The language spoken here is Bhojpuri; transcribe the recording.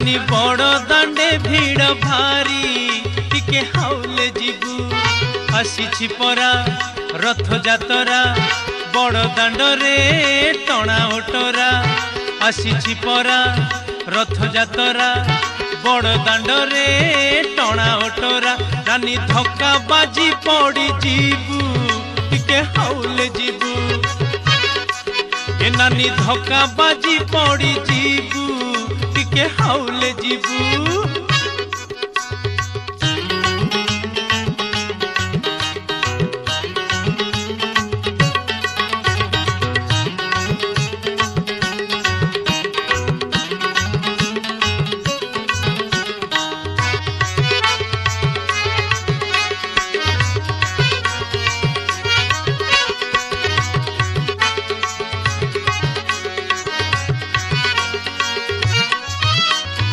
नानी बड़ दांडे भीड़ भारी टिके हाउले जीवु आसी परा रथ जातरा बड़ दांड रे टणा ओटरा आसी परा रथ जातरा बड़ दांड रे टणा ओटरा नानी धक्का बाजी पड़ी जीवु टिके हाउले जीवु ए नानी धक्का बाजी पड़ी जीवु टिके हाउले जीवु।